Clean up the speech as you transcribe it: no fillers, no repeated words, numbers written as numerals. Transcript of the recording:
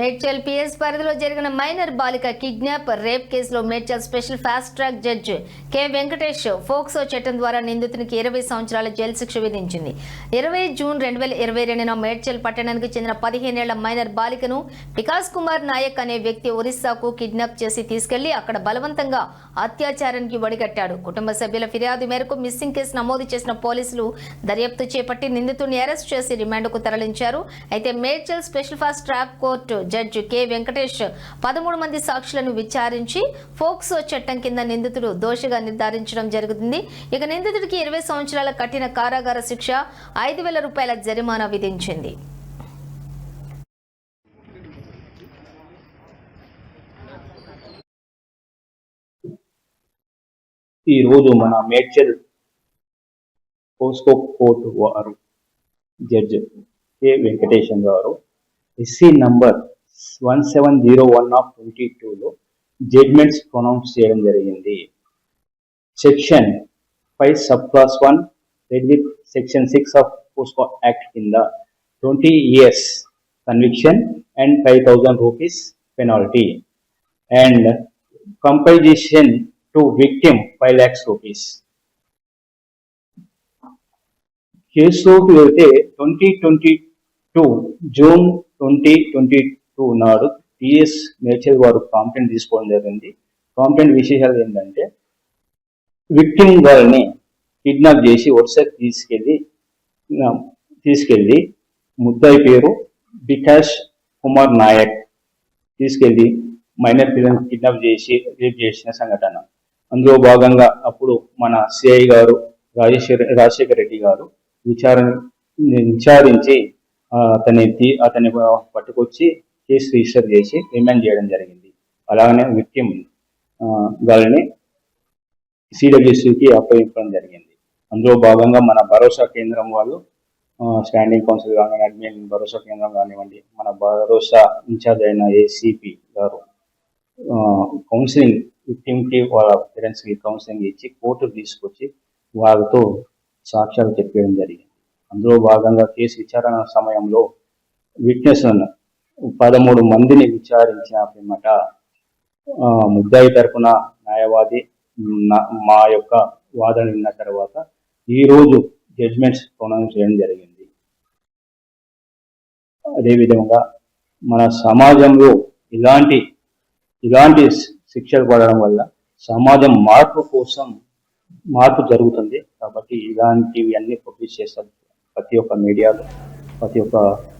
Medchal PS పరిధిలో జరిగిన minor బాలిక కిడ్నాప్ రేప్ కేసులో Medchal special fast track judge K Venkatesh POCSO చట్టం ద్వారా నిందితునికి 20 సంవత్సరాల జైలు శిక్ష విధించింది. 20 జూన్ 2022న మేడ్చల్ పట్టణానికి చెందిన 15 ఏళ్ల మైనర్ బాలికను వికాస్ కుమార్ నాయక్ అనే వ్యక్తి ఒరిస్సాకు కిడ్నాప్ చేసి తీసుకెళ్లి అక్కడ బలవంతంగా అత్యాచారానికి ఒడిగట్టాడు. కుటుంబ సభ్యుల ఫిర్యాదు మేరకు మిస్సింగ్ కేసు నమోదు చేసిన పోలీసులు దర్యాప్తు చేపట్టి నిందితుడిని అరెస్ట్ చేసి రిమాండ్కు తరలించారు. అయితే Medchal special fast track court judge K Venkatesh 13 మంది సాక్షులను విచారించి ఫోక్సో చట్టం కింద నిందితుడు దోషిగా నిర్ధారించడం జరుగుతుంది. ఇక నిందితుడికి 20 సంవత్సరాల కఠిన కారాగార శిక్ష, 5,000 రూపాయల జరిమానా విధించింది. ఈ రోజు మన మేడ్చల్ పోస్కో కోర్టు వారు జడ్జి కె వెంకటేశం గారు ఎస్సీ నంబర్ 1701/22లో జడ్మెంట్స్ ప్రొనౌన్స్ చేయడం జరిగింది. Section 5 sub clause 1 read with section 6 of POCSO act కింద 20 years conviction and 5,000 rupees penalty and compensation to victim 5 lakhs rupees. కేసులోకి వెళ్తే 2022 జూన్ 2022 నాడు టిఎస్ మేడ్చల్ వారు కాంప్లైంట్ తీసుకోవడం జరిగింది. కాంప్లైంట్ విశేషాలు ఏంటంటే విక్టిమ్ గారిని కిడ్నాప్ చేసి ఒరిస్సాకి తీసుకెళ్ళి ముద్దాయి పేరు వికాస్ కుమార్ నాయక్ తీసుకెళ్ళి మైనర్ పిల్లల్ని కిడ్నాప్ చేసి రేప్ చేసిన సంఘటన. అందులో భాగంగా అప్పుడు మన సిఐ గారు రాజశేఖర రెడ్డి గారు విచారించి అతన్ని పట్టుకొచ్చి కేసు రిజిస్టర్ చేసి రిమాండ్ చేయడం జరిగింది. అలాగనే విక్టిమ్ గారిని సిడబ్ల్యూసికి అప్పగించడం జరిగింది. అందులో భాగంగా మన భరోసా కేంద్రం వాళ్ళు స్టాండింగ్ కౌన్సిల్ కానివ్వండి, అడ్మిన్ భరోసా కేంద్రం కానివ్వండి, మన భరోసా ఇన్ఛార్జ్ అయిన ఏసీపీ గారు కౌన్సిలింగ్ విక్టిమ్కి వాళ్ళ పేరెంట్స్కి కౌన్సిలింగ్ ఇచ్చి కోర్టుకు తీసుకొచ్చి వాళ్ళతో సాక్ష్యాలు చెప్పడం జరిగింది. అందులో భాగంగా కేసు విచారణ సమయంలో విట్నెస్ 13 మందిని విచారించిన పిమ్మట ముద్దాయి తరపున న్యాయవాది మా యొక్క వాదన విన్న తర్వాత ఈరోజు జడ్జ్మెంట్స్ ప్రొనౌన్స్ చేయడం జరిగింది. అదేవిధంగా మన సమాజంలో ఇలాంటి శిక్షలు పడడం వల్ల సమాజం మార్పు జరుగుతుంది. కాబట్టి ఇలాంటివి అన్ని పబ్లిష్ చేస్తారు ప్రతి ఒక్క మీడియాలో, ప్రతి ఒక్క